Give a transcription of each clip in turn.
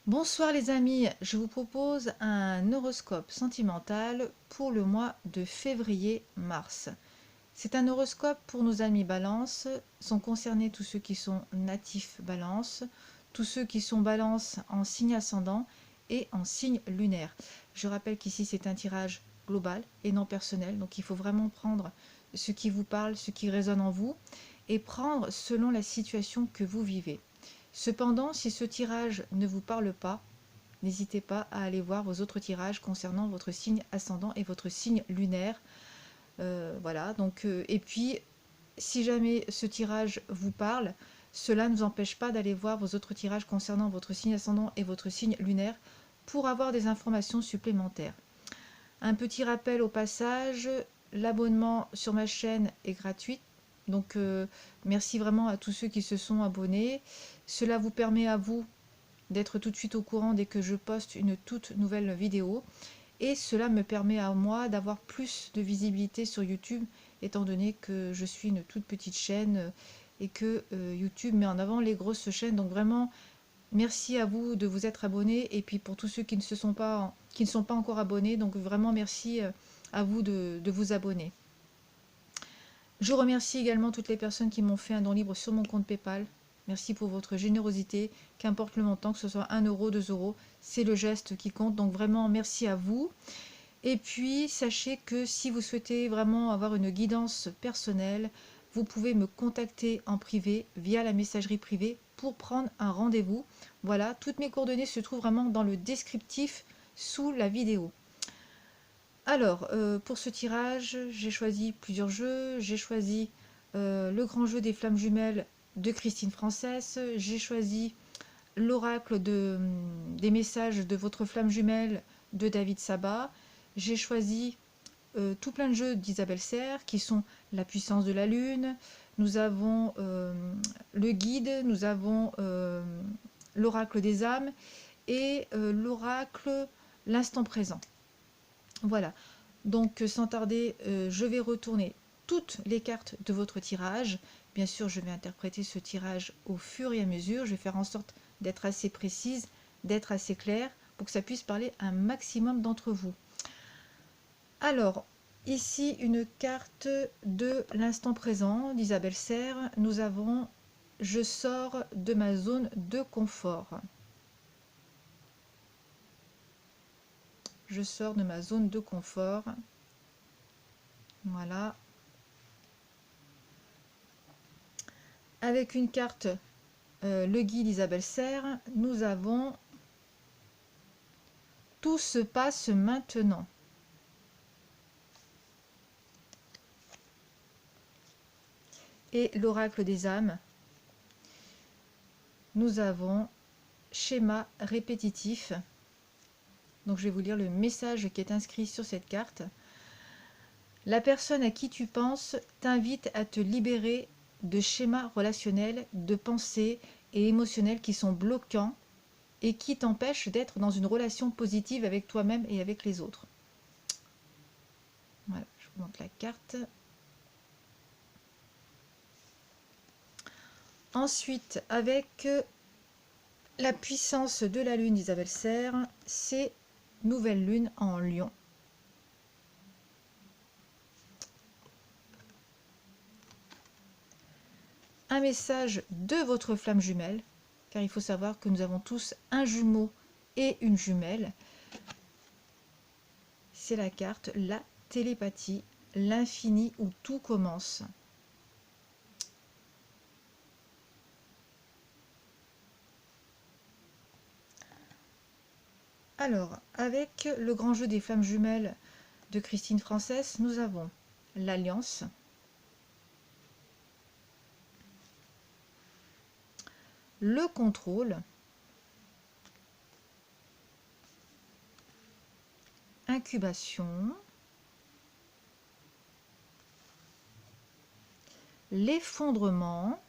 Bonsoir les amis, je vous propose un horoscope sentimental pour le mois de février-mars. C'est un horoscope pour nos amis Balance, sont concernés tous ceux qui sont natifs Balance, tous ceux qui sont Balance en signe ascendant et en signe lunaire. Je rappelle qu'ici c'est un tirage global et non personnel, donc il faut vraiment prendre ce qui vous parle, ce qui résonne en vous et prendre selon la situation que vous vivez. Cependant, si ce tirage ne vous parle pas, n'hésitez pas à aller voir vos autres tirages concernant votre signe ascendant et votre signe lunaire. Voilà, donc, et puis, si jamais ce tirage vous parle, cela ne vous empêche pas d'aller voir vos autres tirages concernant votre signe ascendant et votre signe lunaire pour avoir des informations supplémentaires. Un petit rappel au passage, l'abonnement sur ma chaîne est gratuit. Donc merci vraiment à tous ceux qui se sont abonnés. Cela vous permet à vous d'être tout de suite au courant dès que je poste une toute nouvelle vidéo. Et cela me permet à moi d'avoir plus de visibilité sur YouTube, étant donné que je suis une toute petite chaîne et que YouTube met en avant les grosses chaînes. Donc vraiment, merci à vous de vous être abonnés. Et puis pour tous ceux qui ne sont pas encore abonnés, donc vraiment merci à vous de vous abonner. Je remercie également toutes les personnes qui m'ont fait un don libre sur mon compte PayPal. Merci pour votre générosité, qu'importe le montant, que ce soit 1 euro, 2 euros, c'est le geste qui compte. Donc vraiment, merci à vous. Et puis, sachez que si vous souhaitez vraiment avoir une guidance personnelle, vous pouvez me contacter en privé via la messagerie privée pour prendre un rendez-vous. Voilà, toutes mes coordonnées se trouvent vraiment dans le descriptif sous la vidéo. Alors, pour ce tirage, j'ai choisi plusieurs jeux. J'ai choisi le grand jeu des flammes jumelles de Christine Frances. J'ai choisi l'oracle des messages de votre flamme jumelle de David Sabat. J'ai choisi tout plein de jeux d'Isabelle Serre qui sont la puissance de la lune. Nous avons le guide, nous avons l'oracle des âmes et l'oracle l'instant présent. Voilà, donc sans tarder, je vais retourner toutes les cartes de votre tirage. Bien sûr, je vais interpréter ce tirage au fur et à mesure. Je vais faire en sorte d'être assez précise, d'être assez claire, pour que ça puisse parler à un maximum d'entre vous. Alors, ici, une carte de l'instant présent d'Isabelle Serre. Nous avons « Je sors de ma zone de confort ». Je sors de ma zone de confort. Voilà. Avec une carte, le guide Isabelle Serre, nous avons « Tout se passe maintenant ». Et l'oracle des âmes, nous avons « Schéma répétitif ». Donc je vais vous lire le message qui est inscrit sur cette carte. La personne à qui tu penses t'invite à te libérer de schémas relationnels, de pensées et émotionnels qui sont bloquants et qui t'empêchent d'être dans une relation positive avec toi-même et avec les autres. Voilà, je vous montre la carte. Ensuite, avec la puissance de la lune d'Isabelle Serre, c'est nouvelle lune en Lion. Un message de votre flamme jumelle, car il faut savoir que nous avons tous un jumeau et une jumelle. C'est la carte la télépathie, l'infini où tout commence. Alors, avec le grand jeu des flammes jumelles de Christine Frances, nous avons l'alliance, le contrôle, incubation, l'effondrement,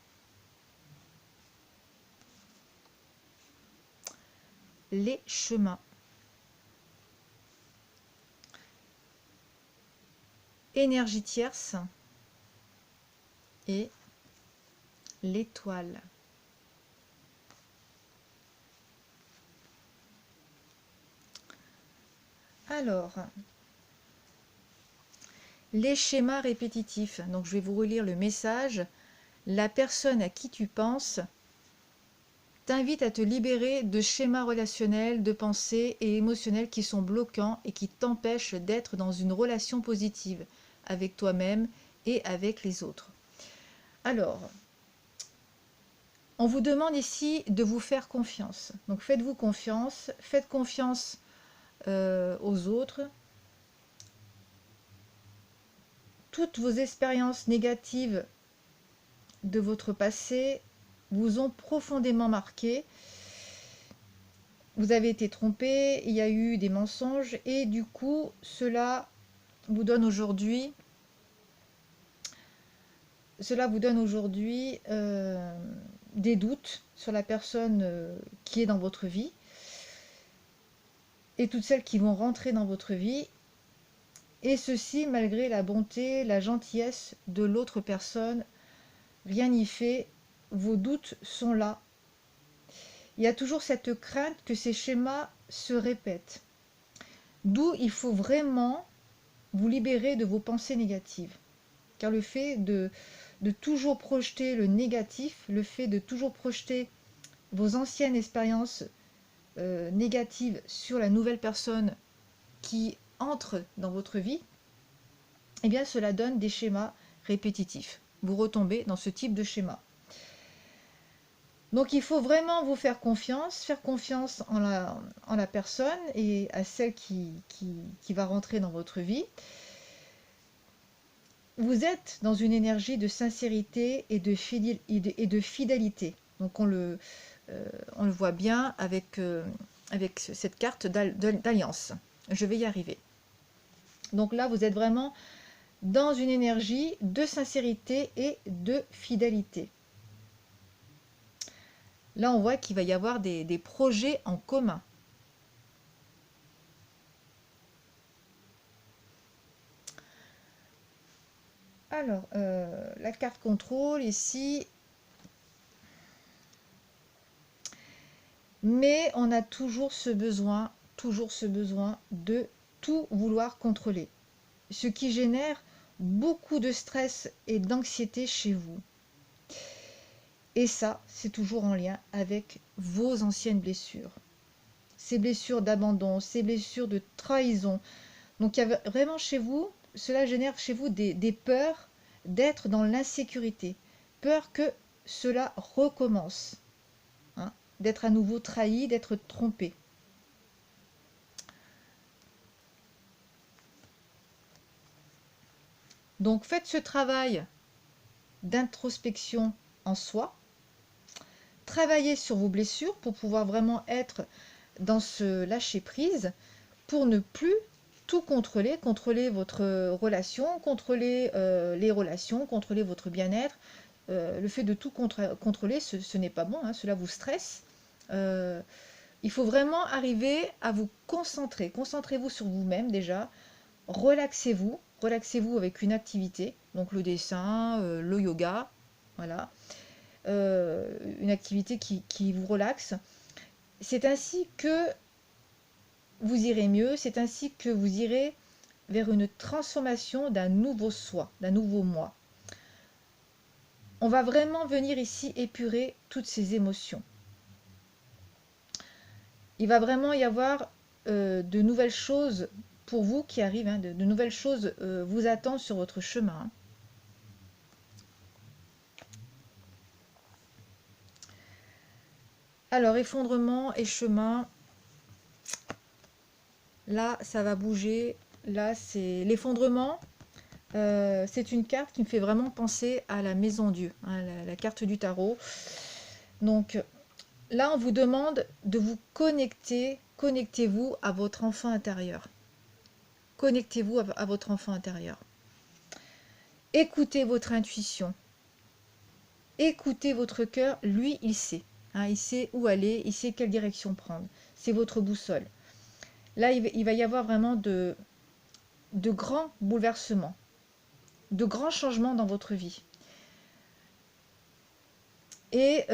les chemins, énergie tierce et l'étoile. Alors, les schémas répétitifs. Donc, je vais vous relire le message. La personne à qui tu penses t'invite à te libérer de schémas relationnels, de pensées et émotionnels qui sont bloquants et qui t'empêchent d'être dans une relation positive avec toi-même et avec les autres. Alors, on vous demande ici de vous faire confiance. Donc faites-vous confiance, faites confiance aux autres. Toutes vos expériences négatives de votre passé vous ont profondément marqué. Vous avez été trompé, il y a eu des mensonges et du coup, cela vous donne aujourd'hui des doutes sur la personne qui est dans votre vie et toutes celles qui vont rentrer dans votre vie, et ceci malgré la bonté, la gentillesse de l'autre personne. Rien n'y fait, vos doutes sont là. Il y a toujours cette crainte que ces schémas se répètent. D'où il faut vraiment vous libérer de vos pensées négatives. Car le fait de toujours projeter le négatif, le fait de toujours projeter vos anciennes expériences négatives sur la nouvelle personne qui entre dans votre vie, eh bien cela donne des schémas répétitifs. Vous retombez dans ce type de schéma. Donc il faut vraiment vous faire confiance en la personne et à celle qui va rentrer dans votre vie. Vous êtes dans une énergie de sincérité et de fidélité. Donc on le voit bien avec cette carte d'alliance. Je vais y arriver. Donc là, vous êtes vraiment dans une énergie de sincérité et de fidélité. Là, on voit qu'il va y avoir des projets en commun. Alors, la carte contrôle ici. Mais on a toujours ce besoin de tout vouloir contrôler. Ce qui génère beaucoup de stress et d'anxiété chez vous. Et ça, c'est toujours en lien avec vos anciennes blessures. Ces blessures d'abandon, ces blessures de trahison. Donc il y a vraiment chez vous, cela génère chez vous des peurs d'être dans l'insécurité. Peur que cela recommence. Hein, d'être à nouveau trahi, d'être trompé. Donc faites ce travail d'introspection en soi. Travaillez sur vos blessures pour pouvoir vraiment être dans ce lâcher-prise, pour ne plus tout contrôler votre relation, contrôler les relations, contrôler votre bien-être. Le fait de tout contrôler, ce n'est pas bon, hein, cela vous stresse. Il faut vraiment arriver à vous concentrer. Concentrez-vous sur vous-même déjà. Relaxez-vous. Relaxez-vous avec une activité. Donc le dessin, le yoga. Voilà. Une activité qui vous relaxe. C'est ainsi que vous irez mieux. C'est ainsi que vous irez vers une transformation d'un nouveau soi, d'un nouveau moi. On va vraiment venir ici épurer toutes ces émotions. Il va vraiment y avoir de nouvelles choses pour vous qui arrivent, hein, de nouvelles choses vous attendent sur votre chemin. Alors, effondrement et chemin, là, ça va bouger. Là, c'est l'effondrement. C'est une carte qui me fait vraiment penser à la maison Dieu, hein, la carte du tarot. Donc, là, on vous demande de vous connecter. Connectez-vous à votre enfant intérieur. Connectez-vous à votre enfant intérieur. Écoutez votre intuition. Écoutez votre cœur. Lui, il sait. Hein, il sait où aller, il sait quelle direction prendre. C'est votre boussole. Là, il va y avoir vraiment de grands bouleversements, de grands changements dans votre vie. Et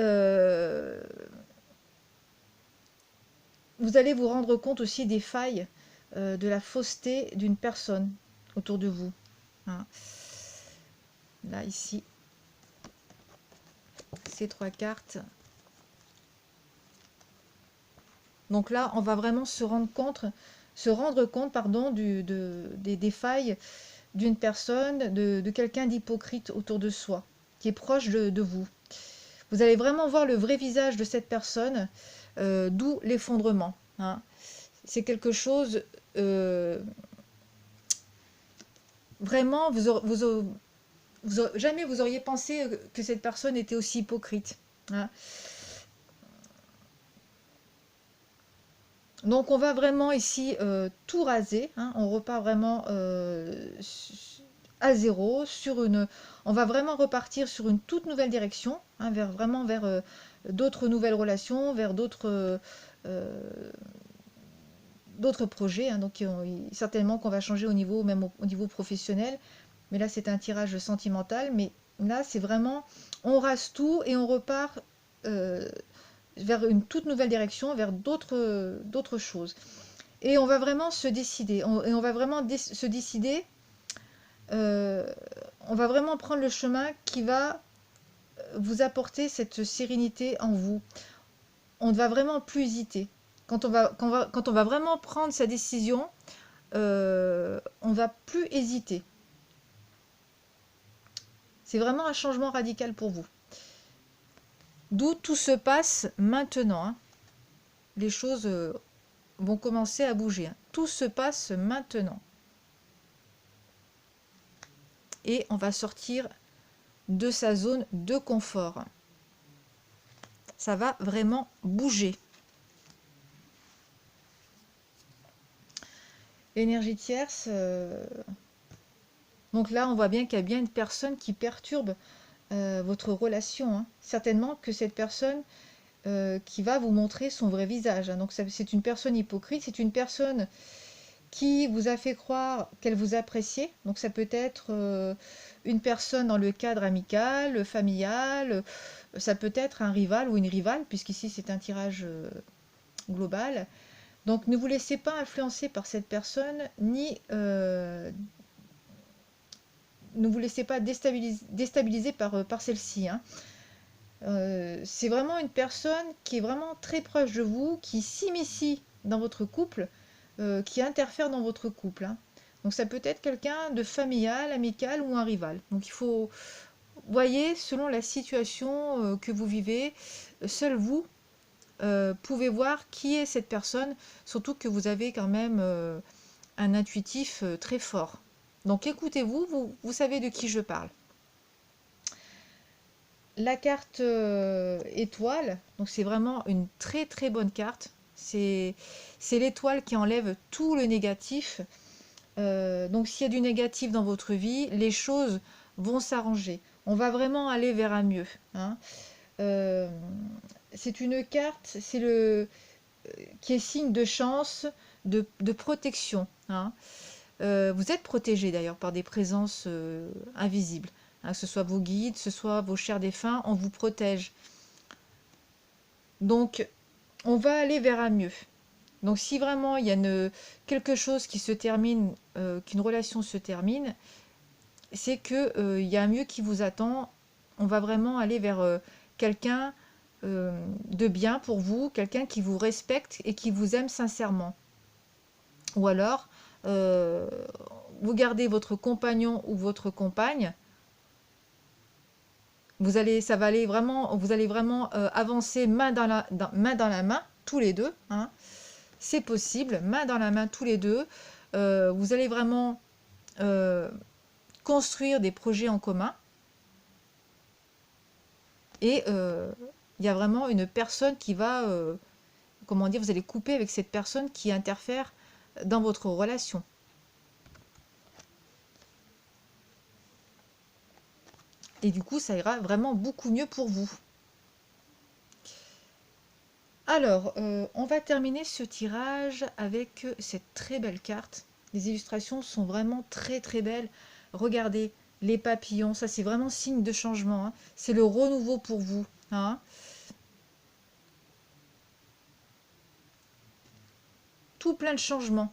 vous allez vous rendre compte aussi des failles de la fausseté d'une personne autour de vous. Hein. Là, ici, ces 3 cartes. Donc là, on va vraiment se rendre compte pardon, des failles d'une personne, de quelqu'un d'hypocrite autour de soi, qui est proche de vous. Vous allez vraiment voir le vrai visage de cette personne, d'où l'effondrement. Hein. C'est quelque chose, vraiment, jamais vous auriez pensé que cette personne était aussi hypocrite. Hein. Donc on va vraiment ici tout raser, hein. On repart vraiment à zéro, on va vraiment repartir sur une toute nouvelle direction, hein, vraiment vers d'autres nouvelles relations, vers d'autres projets. Hein. Donc certainement qu'on va changer même au niveau professionnel, mais là c'est un tirage sentimental, mais là c'est vraiment, on rase tout et on repart vers une toute nouvelle direction, vers d'autres choses. Et on va vraiment se décider, et on va vraiment se décider, euh, on va vraiment prendre le chemin qui va vous apporter cette sérénité en vous. On ne va vraiment plus hésiter. Quand on va vraiment prendre sa décision, on ne va plus hésiter. C'est vraiment un changement radical pour vous. D'où tout se passe maintenant. Hein. Les choses vont commencer à bouger. Hein. Tout se passe maintenant. Et on va sortir de sa zone de confort. Ça va vraiment bouger. L'énergie tierce, donc là on voit bien qu'il y a bien une personne qui perturbe votre relation. Hein. Certainement que cette personne qui va vous montrer son vrai visage. Hein. Donc c'est une personne hypocrite, c'est une personne qui vous a fait croire qu'elle vous appréciait. Donc ça peut être une personne dans le cadre amical, familial, ça peut être un rival ou une rivale, puisqu'ici c'est un tirage global. Donc ne vous laissez pas influencer par cette personne, ni ne vous laissez pas déstabiliser par celle-ci. Hein. C'est vraiment une personne qui est vraiment très proche de vous, qui s'immisce dans votre couple, qui interfère dans votre couple. Hein. Donc ça peut être quelqu'un de familial, amical ou un rival. Donc il faut, voyez, selon la situation que vous vivez, seul vous pouvez voir qui est cette personne, surtout que vous avez quand même un intuitif très fort. Donc écoutez-vous, vous savez de qui je parle. La carte étoile, donc c'est vraiment une très très bonne carte. C'est l'étoile qui enlève tout le négatif. Donc s'il y a du négatif dans votre vie, les choses vont s'arranger. On va vraiment aller vers un mieux. Hein. C'est une carte, qui est signe de chance, de protection. Hein. Vous êtes protégé d'ailleurs par des présences invisibles. Hein, que ce soit vos guides, que ce soit vos chers défunts, on vous protège. Donc, on va aller vers un mieux. Donc, si vraiment il y a quelque chose qui se termine, qu'une relation se termine, c'est qu'il y a un mieux qui vous attend. On va vraiment aller vers quelqu'un de bien pour vous, quelqu'un qui vous respecte et qui vous aime sincèrement. Ou alors, euh, vous gardez votre compagnon ou votre compagne, ça va aller vraiment, vous allez vraiment avancer main dans la main, tous les deux. Hein. C'est possible, main dans la main, tous les deux. Vous allez vraiment construire des projets en commun. Et il y a vraiment une personne qui va, comment dire, vous allez couper avec cette personne qui interfère dans votre relation. Et du coup, ça ira vraiment beaucoup mieux pour vous. Alors, on va terminer ce tirage avec cette très belle carte. Les illustrations sont vraiment très très belles. Regardez, les papillons, ça c'est vraiment signe de changement. Hein. C'est le renouveau pour vous. Hein. Tout plein de changements.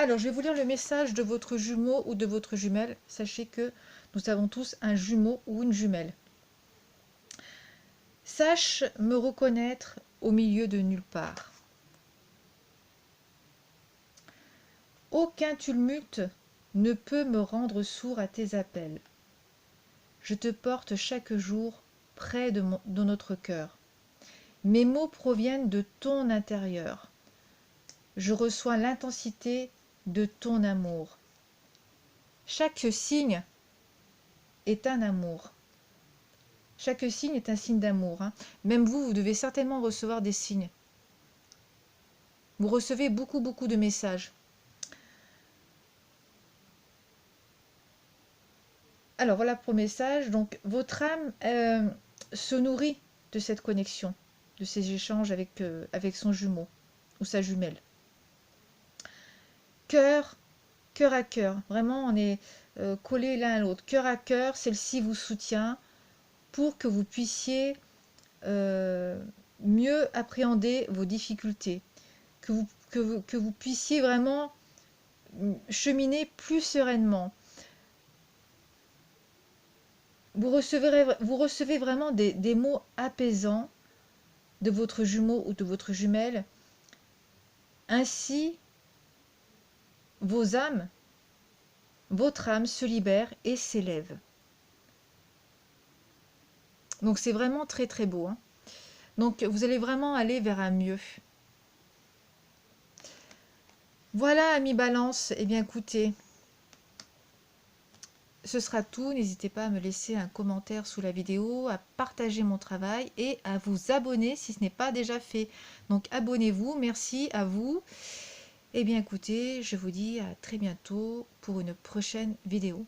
Alors, je vais vous lire le message de votre jumeau ou de votre jumelle. Sachez que nous avons tous un jumeau ou une jumelle. Sache me reconnaître au milieu de nulle part. Aucun tumulte ne peut me rendre sourd à tes appels. Je te porte chaque jour près de notre cœur. Mes mots proviennent de ton intérieur. Je reçois l'intensité de ton amour. Chaque signe est un amour. Chaque signe est un signe d'amour. Hein. Même vous, vous devez certainement recevoir des signes. Vous recevez beaucoup de messages. Alors voilà pour le message. Donc votre âme se nourrit de cette connexion, de ces échanges avec son jumeau ou sa jumelle. Cœur à cœur. Vraiment, on est collés l'un à l'autre. Cœur à cœur, celle-ci vous soutient pour que vous puissiez mieux appréhender vos difficultés, que vous puissiez vraiment cheminer plus sereinement. Vous recevez vraiment des mots apaisants de votre jumeau ou de votre jumelle. Ainsi, vos âmes, votre âme se libère et s'élève. Donc c'est vraiment très beau. Hein. Donc vous allez vraiment aller vers un mieux. Voilà, amis Balance. Eh bien écoutez, ce sera tout. N'hésitez pas à me laisser un commentaire sous la vidéo, à partager mon travail et à vous abonner si ce n'est pas déjà fait. Donc abonnez-vous. Merci à vous. Eh bien écoutez, je vous dis à très bientôt pour une prochaine vidéo.